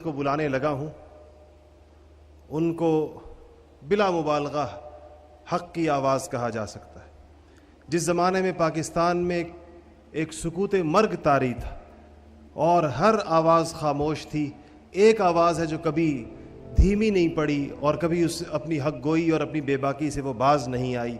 کو بلانے لگا ہوں ان کو بلا مبالغہ حق کی آواز کہا جا سکتا ہے۔ جس زمانے میں پاکستان میں ایک سکوت مرگ طاری تھا اور ہر آواز خاموش تھی، ایک آواز ہے جو کبھی دھیمی نہیں پڑی اور کبھی اس اپنی حق گوئی اور اپنی بے باکی سے وہ باز نہیں آئی۔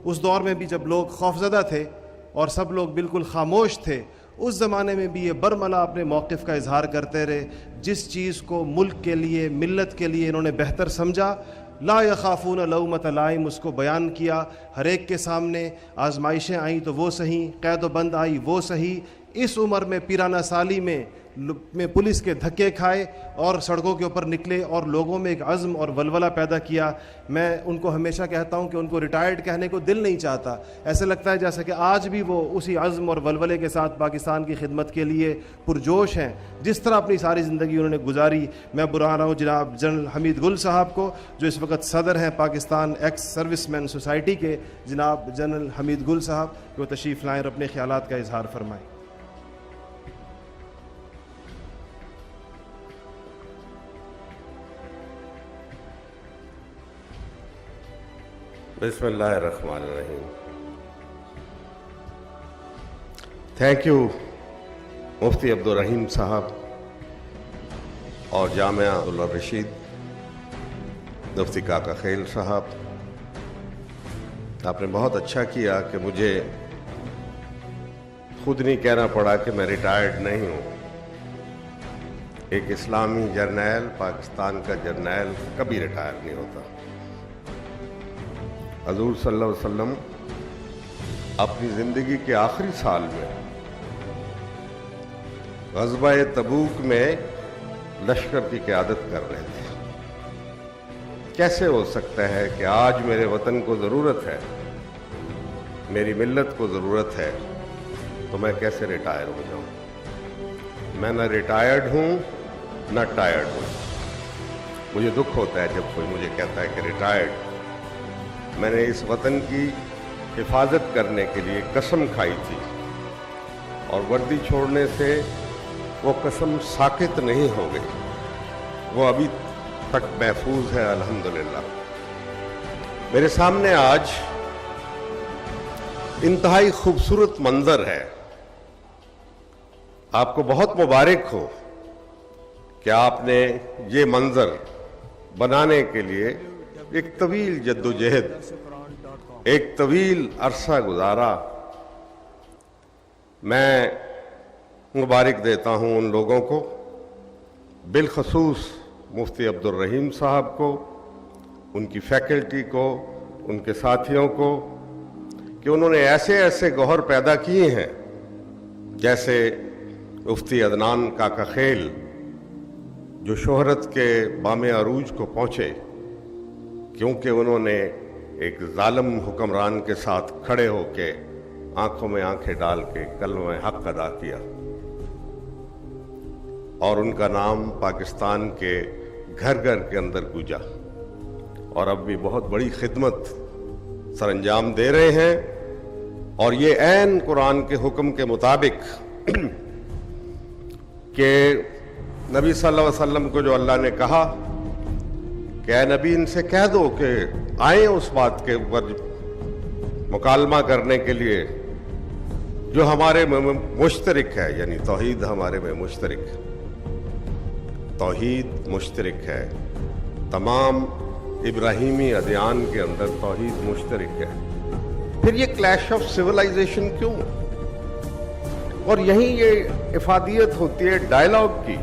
اس دور میں بھی جب لوگ خوفزدہ تھے اور سب لوگ بالکل خاموش تھے، اس زمانے میں بھی یہ برملا اپنے موقف کا اظہار کرتے رہے۔ جس چیز کو ملک کے لیے، ملت کے لیے انہوں نے بہتر سمجھا، لا یخافون لومۃ لائم، اس کو بیان کیا۔ ہر ایک کے سامنے آزمائشیں آئیں تو وہ صحیح، قید و بند آئی وہ صحیح۔ اس عمر میں پیرانہ سالی میں پولیس کے دھکے کھائے اور سڑکوں کے اوپر نکلے اور لوگوں میں ایک عزم اور ولولہ پیدا کیا۔ میں ان کو ہمیشہ کہتا ہوں کہ ان کو ریٹائرڈ کہنے کو دل نہیں چاہتا، ایسے لگتا ہے جیسا کہ آج بھی وہ اسی عزم اور ولولے کے ساتھ پاکستان کی خدمت کے لیے پرجوش ہیں جس طرح اپنی ساری زندگی انہوں نے گزاری۔ میں برا رہا ہوں جناب جنرل حمید گل صاحب کو، جو اس وقت صدر ہیں پاکستان ایکس سروس مین سوسائٹی کے، جناب جنرل حمید گل صاحب، کہ وہ تشریف لائیں اور اپنے خیالات کا اظہار فرمائیں۔ بسم اللہ الرحمن الرحیم۔ تھینک یو مفتی عبدالرحیم صاحب اور جامعہ عبدالرشید مفتی کاکا خیل صاحب، آپ نے بہت اچھا کیا کہ مجھے خود نہیں کہنا پڑا کہ میں ریٹائرڈ نہیں ہوں۔ ایک اسلامی جرنیل، پاکستان کا جرنیل کبھی ریٹائر نہیں ہوتا۔ حضور صلی اللہ علیہ وسلم اپنی زندگی کے آخری سال میں غزوہ تبوک میں لشکر کی قیادت کر رہے تھے۔ کیسے ہو سکتا ہے کہ آج میرے وطن کو ضرورت ہے، میری ملت کو ضرورت ہے، تو میں کیسے ریٹائر ہو جاؤں؟ میں نہ ریٹائرڈ ہوں نہ ٹائرڈ ہوں۔ مجھے دکھ ہوتا ہے جب کوئی مجھے کہتا ہے کہ ریٹائرڈ۔ میں نے اس وطن کی حفاظت کرنے کے لیے قسم کھائی تھی اور وردی چھوڑنے سے وہ قسم ساقط نہیں ہو گئی، وہ ابھی تک محفوظ ہے الحمدللہ۔ میرے سامنے آج انتہائی خوبصورت منظر ہے۔ آپ کو بہت مبارک ہو کہ آپ نے یہ منظر بنانے کے لیے ایک طویل جدوجہد، ایک طویل عرصہ گزارا۔ میں مبارک دیتا ہوں ان لوگوں کو، بالخصوص مفتی عبدالرحیم صاحب کو، ان کی فیکلٹی کو، ان کے ساتھیوں کو، کہ انہوں نے ایسے ایسے گوہر پیدا کیے ہیں، جیسے مفتی عدنان کاکا خیل، جو شہرت کے بام عروج کو پہنچے کیونکہ انہوں نے ایک ظالم حکمران کے ساتھ کھڑے ہو کے آنکھوں میں آنکھیں ڈال کے کلمہ حق ادا کیا، اور ان کا نام پاکستان کے گھر گھر کے اندر گونجا، اور اب بھی بہت بڑی خدمت سر انجام دے رہے ہیں۔ اور یہ عین قرآن کے حکم کے مطابق کہ نبی صلی اللہ علیہ وسلم کو جو اللہ نے کہا کہ اے نبی ان سے کہہ دو کہ آئیں اس بات کے اوپر مکالمہ کرنے کے لیے جو ہمارے میں مشترک ہے، یعنی توحید ہمارے میں مشترک ہے، توحید مشترک ہے، تمام ابراہیمی ادیان کے اندر توحید مشترک ہے۔ پھر یہ کلیش آف سیولائزیشن کیوں؟ اور یہیں یہ افادیت ہوتی ہے ڈائلاگ کی۔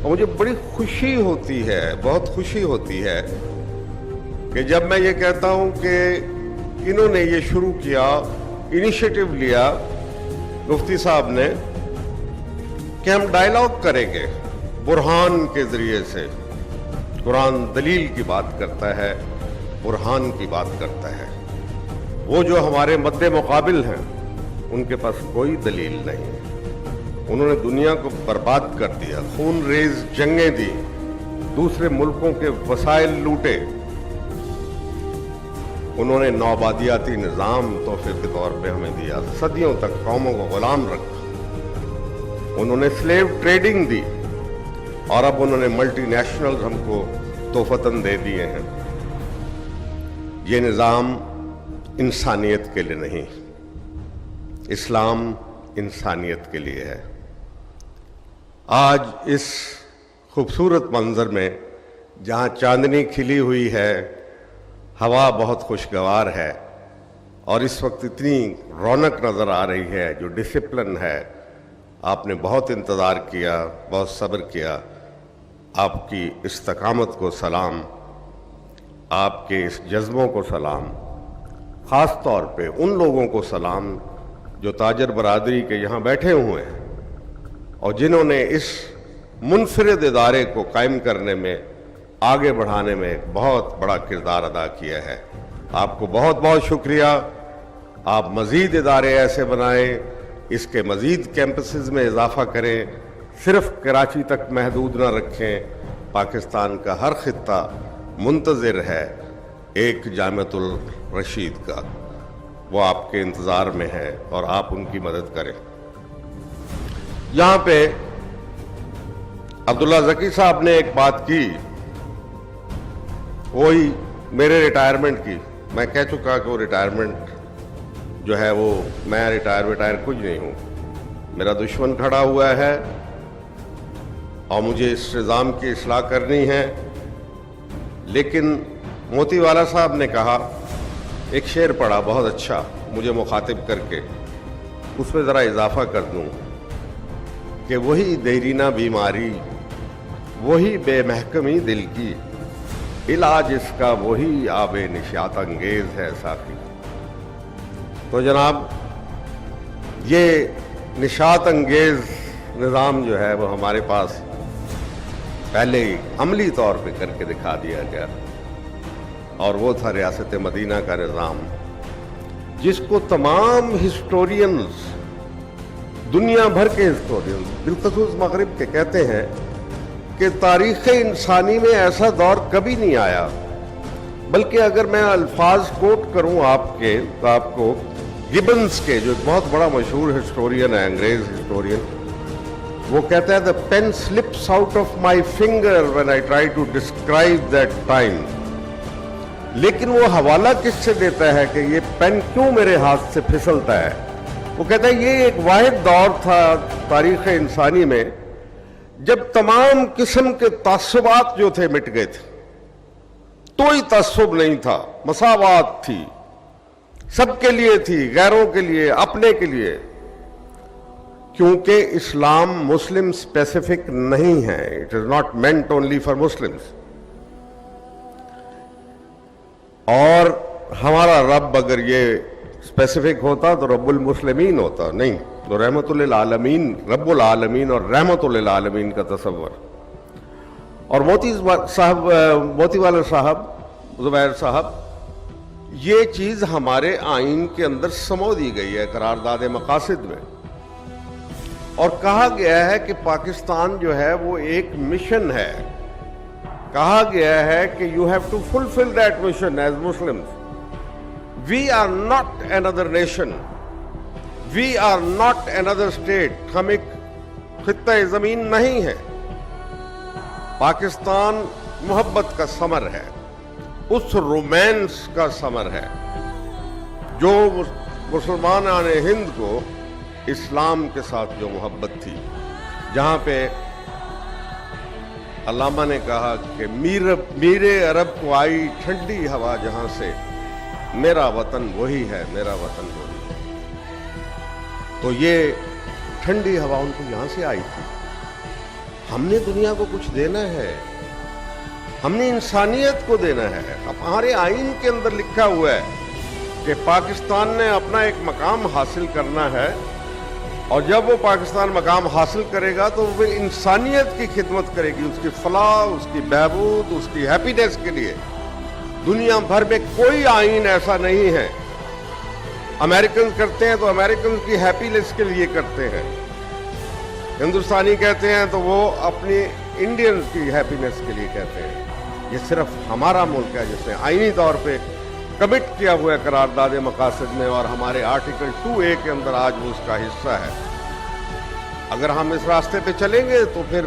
اور مجھے بڑی خوشی ہوتی ہے، بہت خوشی ہوتی ہے کہ جب میں یہ کہتا ہوں کہ انہوں نے یہ شروع کیا، انیشیٹو لیا مفتی صاحب نے، کہ ہم ڈائلاگ کریں گے برہان کے ذریعے سے۔ قرآن دلیل کی بات کرتا ہے، برہان کی بات کرتا ہے۔ وہ جو ہمارے مد مقابل ہیں ان کے پاس کوئی دلیل نہیں ہے، انہوں نے دنیا کو برباد کر دیا، خون ریز جنگیں دی، دوسرے ملکوں کے وسائل لوٹے، انہوں نے نوآبادیاتی نظام تحفے کے طور پہ ہمیں دیا، صدیوں تک قوموں کو غلام رکھا، انہوں نے سلیو ٹریڈنگ دی، اور اب انہوں نے ملٹی نیشنلز ہم کو تحفتاً دے دیے ہیں. یہ نظام انسانیت کے لیے نہیں، اسلام انسانیت کے لیے ہے. آج اس خوبصورت منظر میں جہاں چاندنی کھلی ہوئی ہے، ہوا بہت خوشگوار ہے، اور اس وقت اتنی رونق نظر آ رہی ہے، جو ڈسپلن ہے. آپ نے بہت انتظار کیا، بہت صبر کیا. آپ کی استقامت کو سلام، آپ کے اس جذبوں کو سلام. خاص طور پہ ان لوگوں کو سلام جو تاجر برادری کے یہاں بیٹھے ہوئے ہیں اور جنہوں نے اس منفرد ادارے کو قائم کرنے میں، آگے بڑھانے میں ایک بہت بڑا کردار ادا کیا ہے. آپ کو بہت بہت شکریہ. آپ مزید ادارے ایسے بنائیں، اس کے مزید کیمپسز میں اضافہ کریں، صرف کراچی تک محدود نہ رکھیں. پاکستان کا ہر خطہ منتظر ہے ایک جامعۃ الرشید کا، وہ آپ کے انتظار میں ہے اور آپ ان کی مدد کریں. یہاں پہ عبداللہ ذکی صاحب نے ایک بات کی، وہی میرے ریٹائرمنٹ کی. میں کہہ چکا کہ وہ ریٹائرمنٹ جو ہے وہ میں ریٹائر کچھ نہیں ہوں. میرا دشمن کھڑا ہوا ہے اور مجھے اس نظام کی اصلاح کرنی ہے. لیکن موتی والا صاحب نے کہا، ایک شعر پڑھا بہت اچھا مجھے مخاطب کر کے، اس میں ذرا اضافہ کر دوں کہ وہی دیرینہ بیماری، وہی بے محکمی دل کی، علاج اس کا وہی آب نشاط انگیز ہے ساقی. تو جناب یہ نشاط انگیز نظام جو ہے وہ ہمارے پاس پہلے ہی عملی طور پہ کر کے دکھا دیا گیا، اور وہ تھا ریاست مدینہ کا نظام، جس کو تمام ہسٹورینز، دنیا بھر کے ہسٹورینز، بالخصوص مغرب کے، کہتے ہیں کہ تاریخ انسانی میں ایسا دور کبھی نہیں آیا. بلکہ اگر میں الفاظ کوٹ کروں آپ کے، تو آپ کو گبنز کے، جو ایک بہت بڑا مشہور ہسٹورین ہے، انگریز ہسٹورین، وہ کہتا ہے "The pen slips out of my finger when I try to describe that time." لیکن وہ حوالہ کس سے دیتا ہے کہ یہ پین کیوں میرے ہاتھ سے پھسلتا ہے؟ وہ کہتا ہے یہ ایک واحد دور تھا تاریخ انسانی میں جب تمام قسم کے تعصبات جو تھے مٹ گئے تھے. کوئی تعصب نہیں تھا، مساوات تھی، سب کے لیے تھی، غیروں کے لیے، اپنے کے لیے. کیونکہ اسلام مسلم اسپیسیفک نہیں ہے. It is not meant only for Muslims. اور ہمارا رب اگر یہ اسپیسیفک ہوتا تو رب المسلمین ہوتا، نہیں تو رحمت للعالمین، رب العالمین اور رحمت للعالمین کا تصور. اور موتی والا صاحب، زبیر صاحب، یہ چیز ہمارے آئین کے اندر سمو دی گئی ہے قرارداد مقاصد میں، اور کہا گیا ہے کہ پاکستان جو ہے وہ ایک مشن ہے. کہا گیا ہے کہ you have to fulfill that mission as Muslims. We are not another nation. We are not another state. ہم ایک خطہ زمین نہیں ہے. پاکستان محبت کا ثمر ہے، اس رومانس کا ثمر ہے جو مسلمانان ہند کو اسلام کے ساتھ جو محبت تھی، جہاں پہ علامہ نے کہا کہ میرے عرب کو آئی ٹھنڈی ہوا جہاں سے، میرا وطن وہی ہے، میرا وطن وہی ہے. تو یہ ٹھنڈی ہوا ان کو یہاں سے آئی تھی. ہم نے دنیا کو کچھ دینا ہے، ہم نے انسانیت کو دینا ہے. ہمارے آئین کے اندر لکھا ہوا ہے کہ پاکستان نے اپنا ایک مقام حاصل کرنا ہے، اور جب وہ پاکستان مقام حاصل کرے گا تو وہ انسانیت کی خدمت کرے گی، اس کی فلاح، اس کی بہبود، اس کی ہیپینس کے لیے. دنیا بھر میں کوئی آئین ایسا نہیں ہے. امریکن کرتے ہیں تو امریکن کی ہیپینس کے لیے کرتے ہیں، ہندوستانی کہتے ہیں تو وہ اپنی انڈین کی ہیپینس کے لیے کہتے ہیں. یہ صرف ہمارا ملک ہے جس نے آئینی طور پہ کمٹ کیا ہوا ہے قرارداد مقاصد میں، اور ہمارے آرٹیکل 2A کے اندر آج وہ اس کا حصہ ہے. اگر ہم اس راستے پہ چلیں گے تو پھر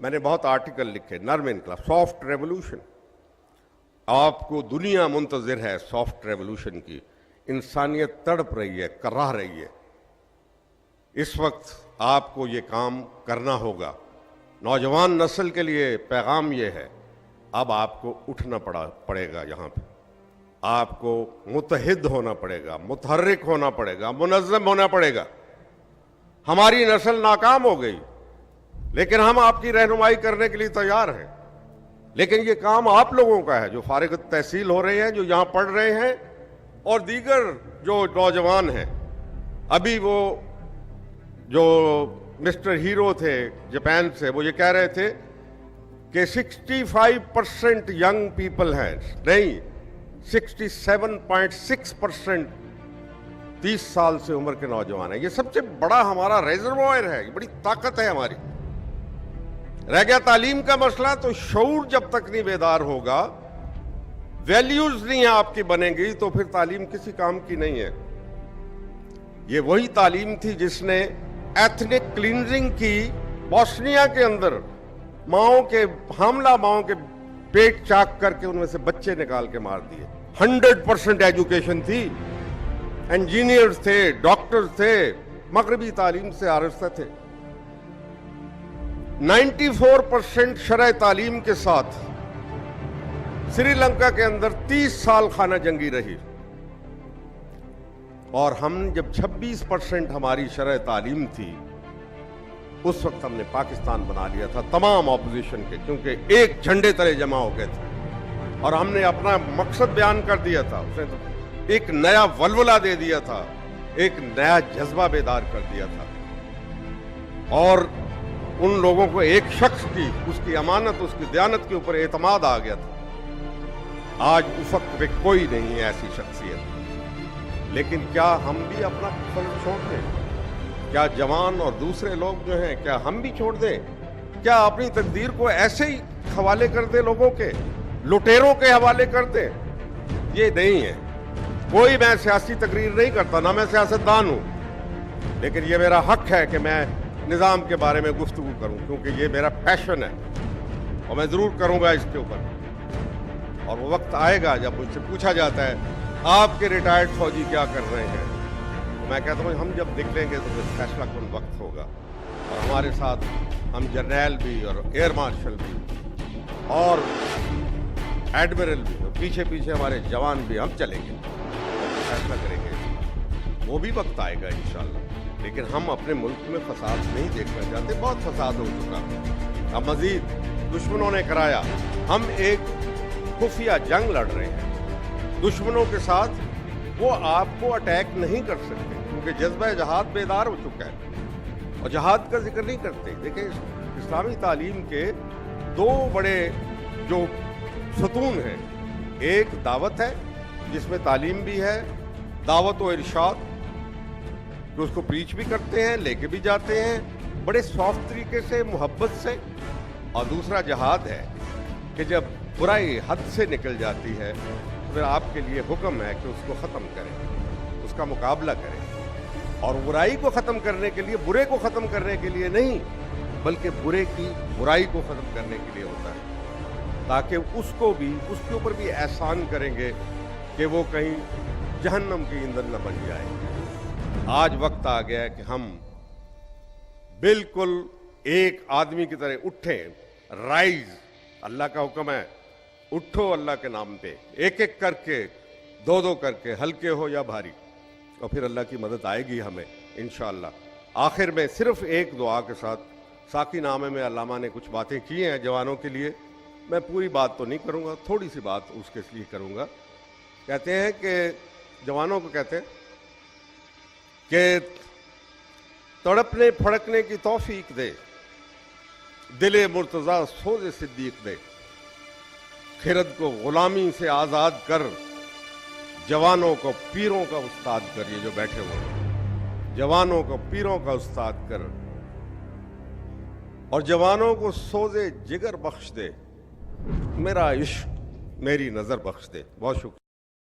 میں نے بہت آرٹیکل لکھے، نرم انقلاب، سافٹ ریولوشن. آپ کو دنیا منتظر ہے سافٹ ریولوشن کی. انسانیت تڑپ رہی ہے، کراہ رہی ہے. اس وقت آپ کو یہ کام کرنا ہوگا. نوجوان نسل کے لیے پیغام یہ ہے، اب آپ کو اٹھنا پڑے گا. یہاں پہ آپ کو متحد ہونا پڑے گا، متحرک ہونا پڑے گا، منظم ہونا پڑے گا. ہماری نسل ناکام ہو گئی، لیکن ہم آپ کی رہنمائی کرنے کے لیے تیار ہیں. لیکن یہ کام آپ لوگوں کا ہے جو فارغ التحصیل ہو رہے ہیں، جو یہاں پڑھ رہے ہیں، اور دیگر جو نوجوان ہیں. ابھی وہ جو مسٹر ہیرو تھے جاپان سے، وہ یہ کہہ رہے تھے کہ 65% ینگ پیپل ہیں، نہیں 67.6% 30 سال سے عمر کے نوجوان ہیں. یہ سب سے بڑا ہمارا ریزروائر ہے، یہ بڑی طاقت ہے ہماری. رہ گیا تعلیم کا مسئلہ، تو شعور جب تک نہیں بیدار ہوگا، ویلیوز نہیں آپ کی بنیں گی، تو پھر تعلیم کسی کام کی نہیں ہے. یہ وہی تعلیم تھی جس نے ایتھنک کلینزنگ کی بوسنیا کے اندر. حاملہ ماؤں کے پیٹ چاک کر کے ان میں سے بچے نکال کے مار دیے. 100% ایجوکیشن تھی، انجینئرز تھے، ڈاکٹرز تھے، مغربی تعلیم سے آراستہ تھے. 94% شرح تعلیم کے ساتھ سری لنکا کے اندر 30 سال خانہ جنگی رہی. اور ہم جب 26% ہماری شرح تعلیم تھی، اس وقت ہم نے پاکستان بنا لیا تھا تمام اپوزیشن کے، کیونکہ ایک جھنڈے تلے جمع ہو گئے تھے اور ہم نے اپنا مقصد بیان کر دیا تھا. اس نے تو ایک نیا ولولہ دے دیا تھا، ایک نیا جذبہ بیدار کر دیا تھا. اور ان لوگوں کو ایک شخص کی، اس کی امانت، اس کی دیانت کے اوپر اعتماد آ گیا تھا. آج افق پہ کوئی نہیں ہے ایسی شخصیت. لیکن کیا ہم بھی اپنا فرض چھوڑ دیں؟ کیا جوان اور دوسرے لوگ جو ہیں، کیا ہم بھی چھوڑ دیں؟ کیا اپنی تقدیر کو ایسے ہی حوالے کر دیں لوگوں کے، لٹیروں کے حوالے کر دیں؟ یہ نہیں ہے. کوئی میں سیاسی تقریر نہیں کرتا، نہ میں سیاستدان ہوں، لیکن یہ میرا حق ہے کہ میں نظام کے بارے میں گفتگو کروں، کیونکہ یہ میرا پیشن ہے اور میں ضرور کروں گا اس کے اوپر. اور وہ وقت آئے گا جب مجھ سے پوچھا جاتا ہے آپ کے ریٹائرڈ فوجی کیا کر رہے ہیں، میں کہتا ہوں ہم جب نکلیں گے تو پھر فیصلہ کن وقت ہوگا. اور ہمارے ساتھ ہم جرنیل بھی اور ایئر مارشل بھی اور ایڈمرل بھی، اور پیچھے پیچھے ہمارے جوان بھی، ہم چلیں گے اور فیصلہ کریں گے. وہ بھی وقت آئے گا انشاءاللہ. لیکن ہم اپنے ملک میں فساد نہیں دیکھنا چاہتے. بہت فساد ہو چکا، اب مزید دشمنوں نے کرایا. ہم ایک خفیہ جنگ لڑ رہے ہیں دشمنوں کے ساتھ. وہ آپ کو اٹیک نہیں کر سکتے کیونکہ جذبہ جہاد بیدار ہو چکا ہے، اور جہاد کا ذکر نہیں کرتے. دیکھیں، اسلامی تعلیم کے دو بڑے جو ستون ہیں، ایک دعوت ہے جس میں تعلیم بھی ہے، دعوت و ارشاد، کہ اس کو پریچ بھی کرتے ہیں، لے کے بھی جاتے ہیں بڑے سافٹ طریقے سے، محبت سے. اور دوسرا جہاد ہے کہ جب برائی حد سے نکل جاتی ہے تو پھر آپ کے لیے حکم ہے کہ اس کو ختم کریں، اس کا مقابلہ کریں. اور برائی کو ختم کرنے کے لیے، برے کو ختم کرنے کے لیے نہیں، بلکہ برے کی برائی کو ختم کرنے کے لیے ہوتا ہے، تاکہ اس کو بھی، اس کے اوپر بھی احسان کریں گے کہ وہ کہیں جہنم کی ایندھن نہ بن جائے. آج وقت آ گیا ہے کہ ہم بالکل ایک آدمی کی طرح اٹھیں. رائز، اللہ کا حکم ہے، اٹھو اللہ کے نام پہ، ایک ایک کر کے، دو دو کر کے، ہلکے ہو یا بھاری، اور پھر اللہ کی مدد آئے گی ہمیں انشاءاللہ. آخر میں صرف ایک دعا کے ساتھ، ساقی نامے میں علامہ نے کچھ باتیں کی ہیں جوانوں کے لیے. میں پوری بات تو نہیں کروں گا، تھوڑی سی بات اس کے لیے کروں گا. کہتے ہیں کہ جوانوں کو کہتے ہیں کہ تڑپنے پھڑکنے کی توفیق دے، دل مرتضیٰ سوز صدیق دے، خرد کو غلامی سے آزاد کر، جوانوں کو پیروں کا استاد کر. یہ جو بیٹھے ہوئے ہیں، جوانوں کو پیروں کا استاد کر، اور جوانوں کو سوز جگر بخش دے، میرا عشق میری نظر بخش دے. بہت شکریہ.